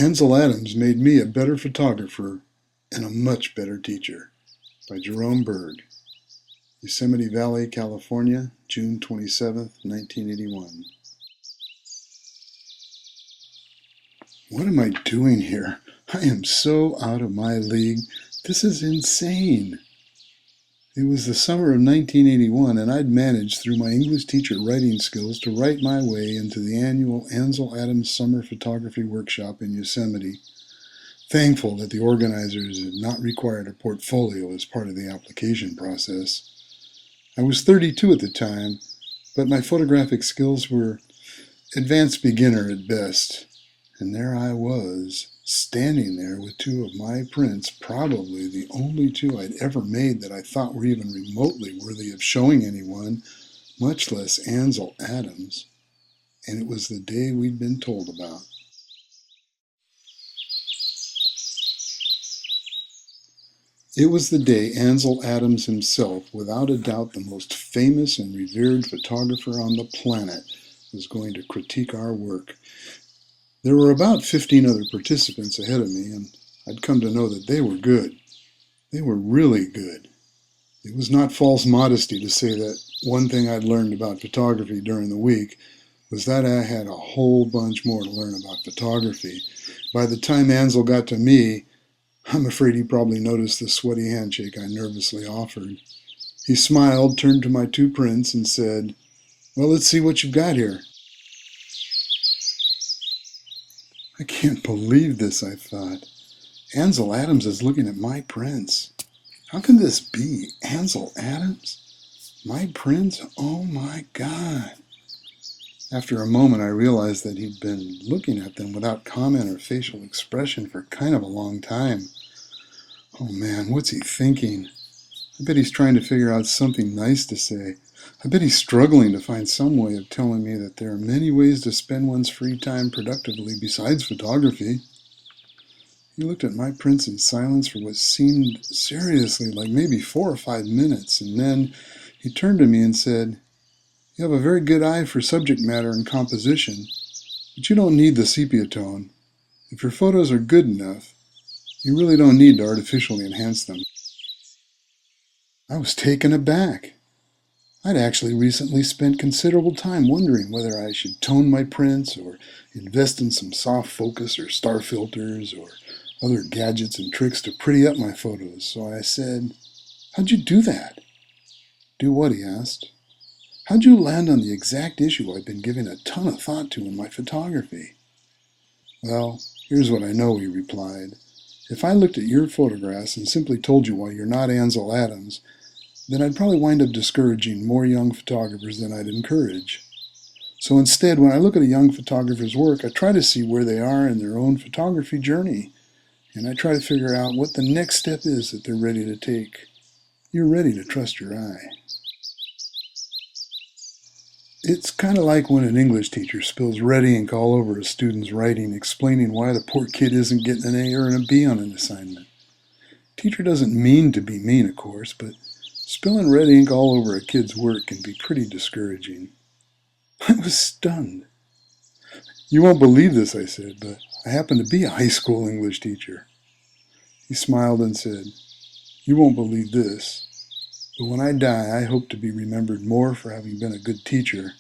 Ansel Adams made me a better photographer and a much better teacher, by Jerome Burg. Yosemite Valley, California, June 27th, 1981. What am I doing here? I am so out of my league. This is insane. It was the summer of 1981, and I'd managed through my English teacher writing skills to write my way into the annual Ansel Adams Summer Photography Workshop in Yosemite. Thankful that the organizers had not required a portfolio as part of the application process. I was 32 at the time, but my photographic skills were advanced beginner at best. And there I was, standing there with two of my prints, probably the only two I'd ever made that I thought were even remotely worthy of showing anyone, much less Ansel Adams. And it was the day we'd been told about. It was the day Ansel Adams himself, without a doubt the most famous and revered photographer on the planet, was going to critique our work. There were about 15 other participants ahead of me, and I'd come to know that they were good. They were really good. It was not false modesty to say that one thing I'd learned about photography during the week was that I had a whole bunch more to learn about photography. By the time Ansel got to me, I'm afraid he probably noticed the sweaty handshake I nervously offered. He smiled, turned to my two prints, and said, "Well, let's see what you've got here." I can't believe this, I thought. Ansel Adams is looking at my prints. How can this be? Ansel Adams? My prints? Oh my God. After a moment, I realized that he'd been looking at them without comment or facial expression for kind of a long time. Oh man, what's he thinking? I bet he's trying to figure out something nice to say. I bet he's struggling to find some way of telling me that there are many ways to spend one's free time productively besides photography. He looked at my prints in silence for what seemed seriously like maybe 4 or 5 minutes, and then he turned to me and said, "You have a very good eye for subject matter and composition, but you don't need the sepia tone. If your photos are good enough, you really don't need to artificially enhance them." I was taken aback. I'd actually recently spent considerable time wondering whether I should tone my prints or invest in some soft focus or star filters or other gadgets and tricks to pretty up my photos. So I said, "How'd you do that?" "Do what?" he asked. "How'd you land on the exact issue I've been giving a ton of thought to in my photography?" "Well, here's what I know," he replied. "If I looked at your photographs and simply told you why you're not Ansel Adams, then I'd probably wind up discouraging more young photographers than I'd encourage. So instead, when I look at a young photographer's work, I try to see where they are in their own photography journey, and I try to figure out what the next step is that they're ready to take. You're ready to trust your eye." It's kind of like when an English teacher spills red ink all over a student's writing, explaining why the poor kid isn't getting an A or a B on an assignment. Teacher doesn't mean to be mean, of course, but spilling red ink all over a kid's work can be pretty discouraging. I was stunned. "You won't believe this," I said, "but I happen to be a high school English teacher." He smiled and said, "You won't believe this, but when I die, I hope to be remembered more for having been a good teacher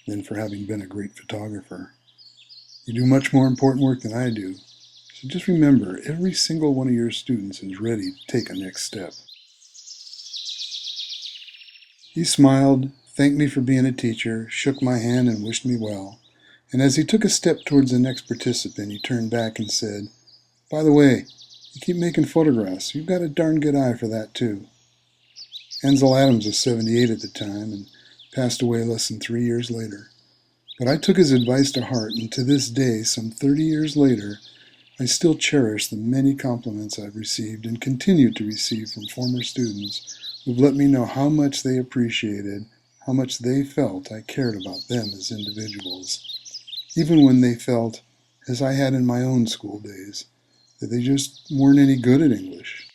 than for having been a great photographer. You do much more important work than I do, so just remember, every single one of your students is ready to take a next step." He smiled, thanked me for being a teacher, shook my hand, and wished me well. And as he took a step towards the next participant, he turned back and said, "By the way, you keep making photographs. You've got a darn good eye for that, too." Ansel Adams was 78 at the time and passed away less than 3 years later. But I took his advice to heart, and to this day, some 30 years later, I still cherish the many compliments I've received and continue to receive from former students who've let me know how much they appreciated, how much they felt I cared about them as individuals, even when they felt, as I had in my own school days, that they just weren't any good at English.